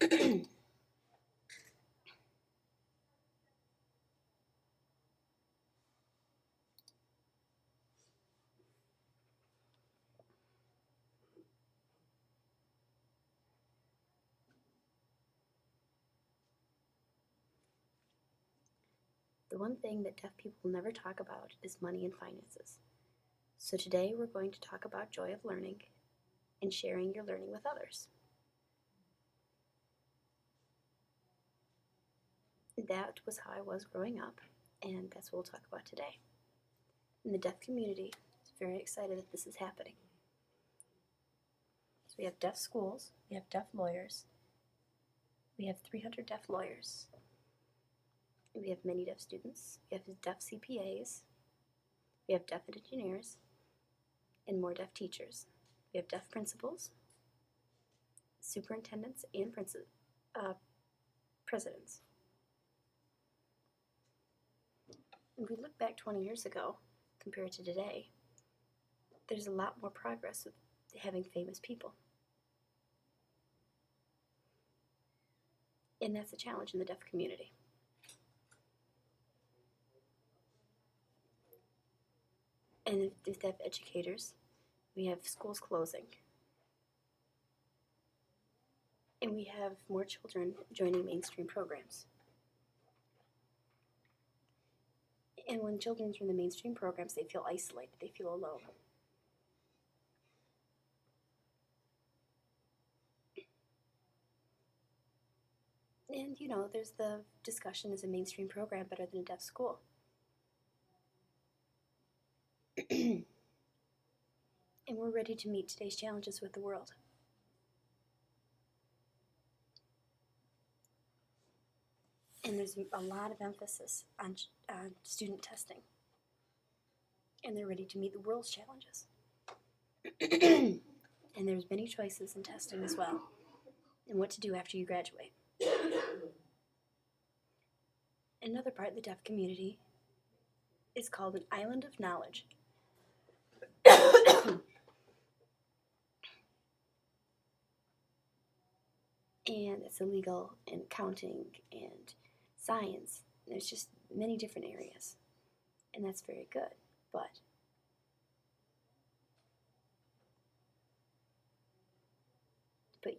The one thing that deaf people never talk about is money and finances. So today we're going to talk about joy of learning and sharing your learning with others. That was how I was growing up, and that's what we'll talk about today. In the deaf community, I'm very excited that this is happening. So we have deaf schools, we have deaf lawyers, we have 300 deaf lawyers, we have many deaf students, we have deaf CPAs, we have deaf engineers, and more deaf teachers. We have deaf principals, superintendents, and presidents. If we look back 20 years ago compared to today, there's a lot more progress with having famous people. And that's a challenge in the deaf community. And with deaf educators, we have schools closing. And we have more children joining mainstream programs. And when children join the mainstream programs, they feel isolated, they feel alone. And there's the discussion, is a mainstream program better than a deaf school? And we're ready to meet today's challenges with the world. And there's a lot of emphasis on student testing. And they're ready to meet the world's challenges. And there's many choices in testing as well, and what to do after you graduate. Another part of the deaf community is called an island of knowledge. And it's illegal and accounting and science. There's just many different areas, and that's very good, but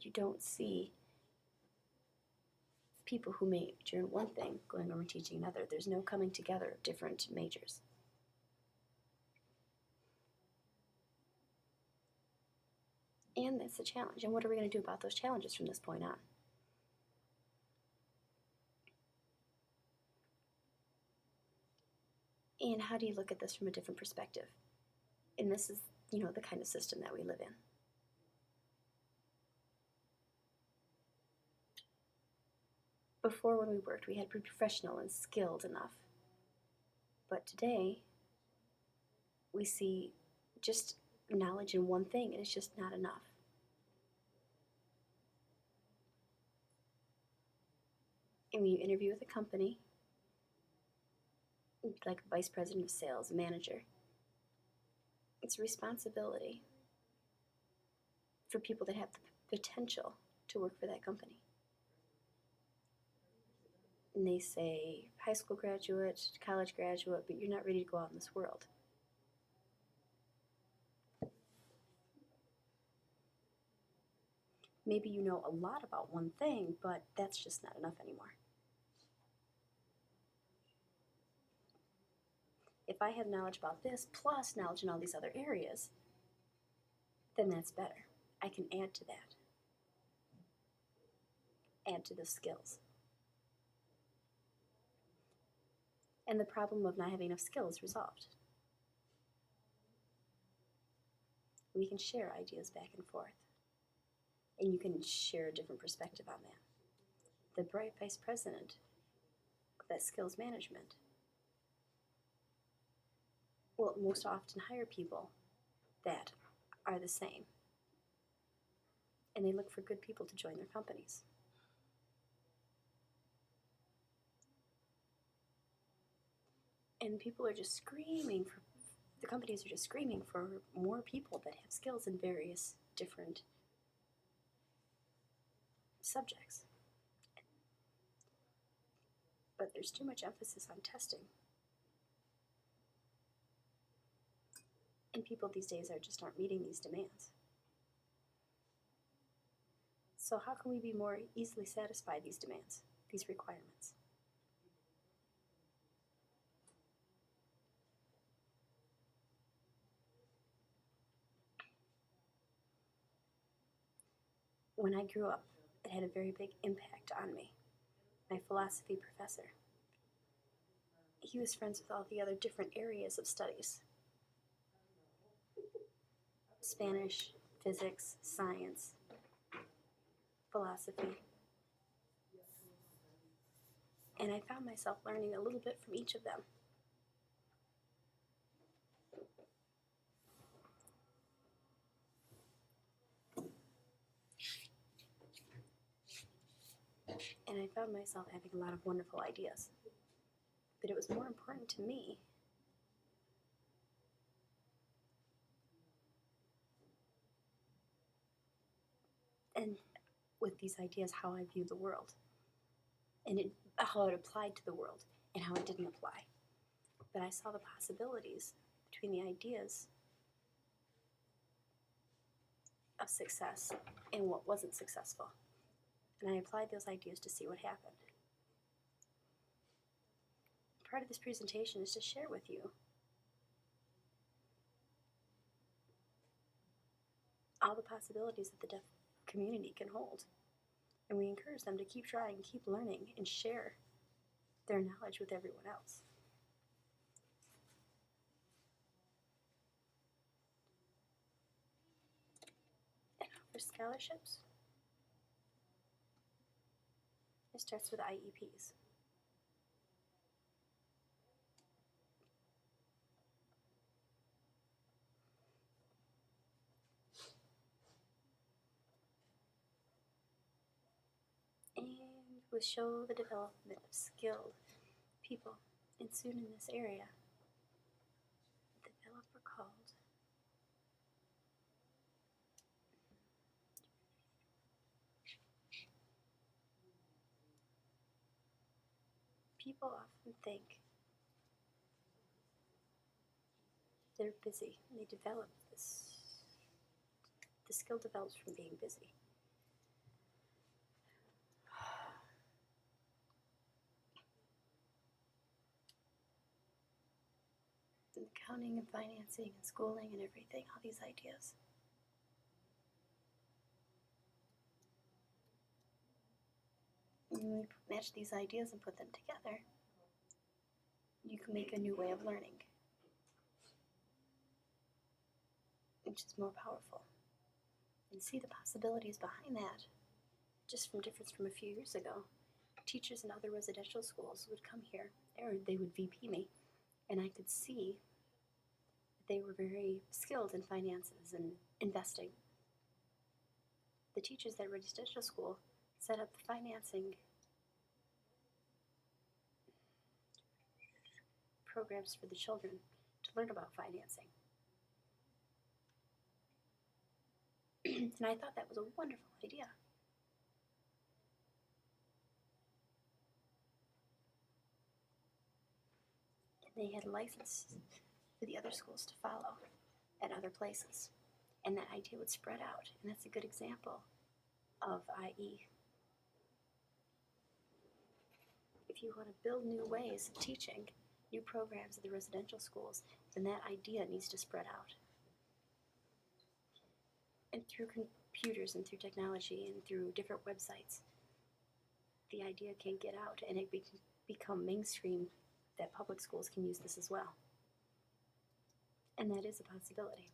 you don't see people who major in one thing going over teaching another. There's no coming together of different majors. And that's a challenge. And what are we going to do about those challenges from this point on? And how do you look at this from a different perspective? And this is, the kind of system that we live in. Before, when we worked, we had to be professional and skilled enough. But today, we see just knowledge in one thing, and it's just not enough. And when you interview with a company, like a vice president of sales, a manager, it's a responsibility for people that have the potential to work for that company. And they say, high school graduate, college graduate, but you're not ready to go out in this world. Maybe you know a lot about one thing, but that's just not enough anymore. If I have knowledge about this, plus knowledge in all these other areas, then that's better. I can add to that. Add to the skills. And the problem of not having enough skills is resolved. We can share ideas back and forth. And you can share a different perspective on that. The bright vice president of that skills management will most often hire people that are the same. And they look for good people to join their companies. And people are just screaming for, the companies are just screaming for more people that have skills in various different subjects. but there's too much emphasis on testing. And people these days just aren't meeting these demands. So how can we be more easily satisfy these demands, these requirements? When I grew up, it had a very big impact on me. My philosophy professor, he was friends with all the other different areas of studies: Spanish, physics, science, philosophy. And I found myself learning a little bit from each of them. And I found myself having a lot of wonderful ideas. But it was more important to me and with these ideas how I view the world, and how it applied to the world and how it didn't apply. But I saw the possibilities between the ideas of success and what wasn't successful. And I applied those ideas to see what happened. Part of this presentation is to share with you all the possibilities that the deaf community can hold. And we encourage them to keep trying, keep learning, and share their knowledge with everyone else. And offer scholarships. It starts with IEPs. And will show the development of skilled people. And soon in this area, the developer called people often think they're busy, and they develop this. The skill develops from being busy. And accounting and financing and schooling and everything, all these ideas. And when we match these ideas and put them together, you can make a new way of learning, which is more powerful. And see the possibilities behind that. Just from difference from a few years ago, teachers in other residential schools would come here, or they would VP me, and I could see that they were very skilled in finances and investing. The teachers at residential school set up the financing programs for the children to learn about financing. And I thought that was a wonderful idea. And they had a license for the other schools to follow at other places. And that idea would spread out. And that's a good example of IE. If you want to build new ways of teaching, new programs at the residential schools, then that idea needs to spread out. And through computers and through technology and through different websites, the idea can get out and it can become mainstream that public schools can use this as well. And that is a possibility.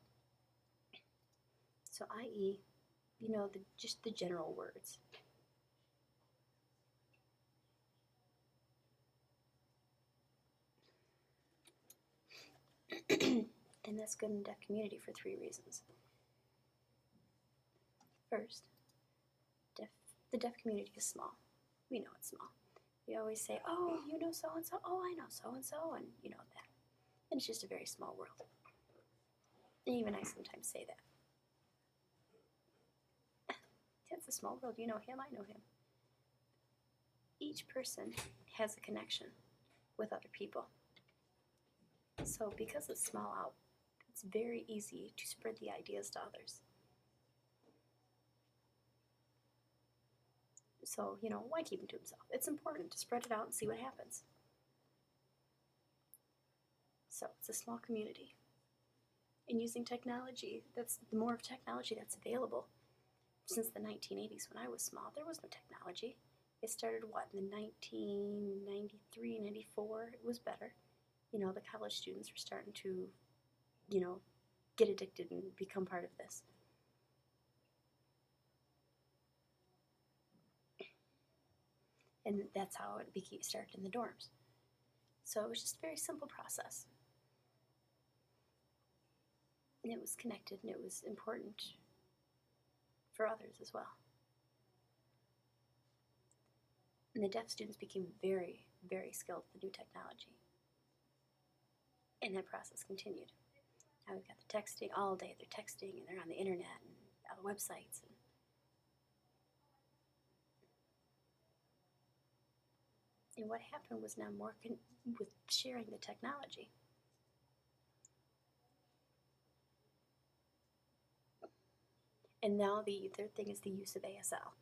So IE, you know, just the general words. And that's good in the deaf community for 3 reasons. First, the deaf community is small. We know it's small. We always say, oh, you know so-and-so, oh, I know so-and-so, and you know that. And it's just a very small world. And even I sometimes say that. It's a small world. You know him, I know him. each person has a connection with other people. So because it's small out, it's very easy to spread the ideas to others. So, why keep them to himself? It's important to spread it out and see what happens. So it's a small community. And using technology, that's the more of technology that's available. Since the 1980s, when I was small, there was no technology. It started, in the 1993, 94, it was better. The college students were starting to, get addicted and become part of this. And that's how it started in the dorms. So it was just a very simple process. And it was connected and it was important for others as well. And the deaf students became very, very skilled with the new technology. And that process continued. Now we've got the texting all day. They're texting and they're on the internet and on the websites. And what happened was now more with sharing the technology. And now the third thing is the use of ASL.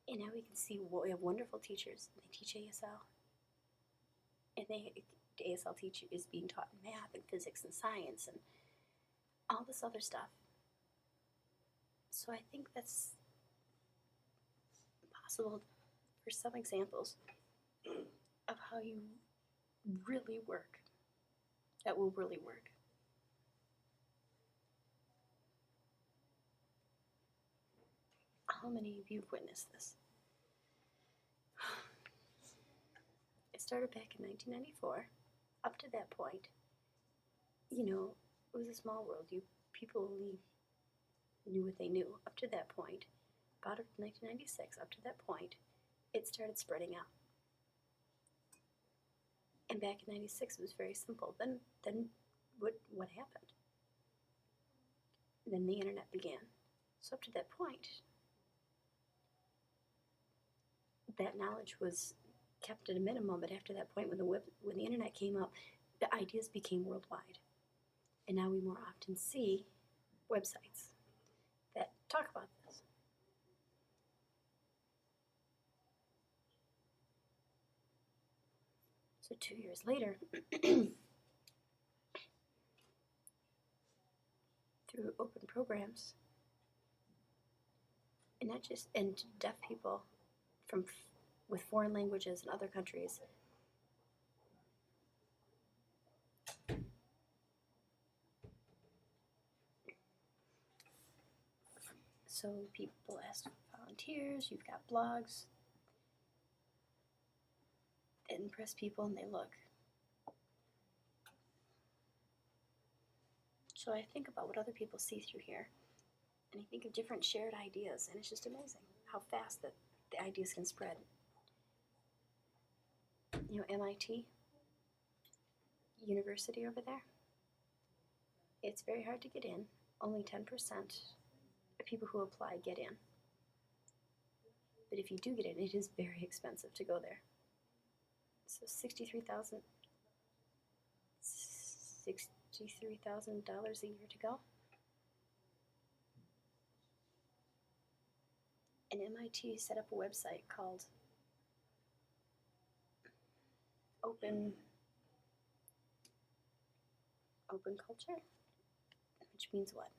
And now we can see we have wonderful teachers. They teach ASL. And the ASL teacher is being taught in math and physics and science and all this other stuff. So I think that's possible for some examples of how you really work. That will really work. How many of you have witnessed this? It started back in 1994. Up to that point, it was a small world. People only knew what they knew. Up to that point, about 1996, up to that point, it started spreading out. And back in 96, it was very simple. Then what happened? Then the internet began. So up to that point, that knowledge was kept at a minimum. But after that point, when the internet came up, the ideas became worldwide. And now we more often see websites that talk about this. So 2 years later, through open programs, and not just and deaf people with foreign languages in other countries. So people ask for volunteers. You've got blogs that impress people, and they look. So I think about what other people see through here, and I think of different shared ideas, and it's just amazing how fast that the ideas can spread. MIT University over there, it's very hard to get in. Only 10% of people who apply get in. But if you do get in, it is very expensive to go there. So $63,000 a year to go. And MIT set up a website called Open Culture, which means what?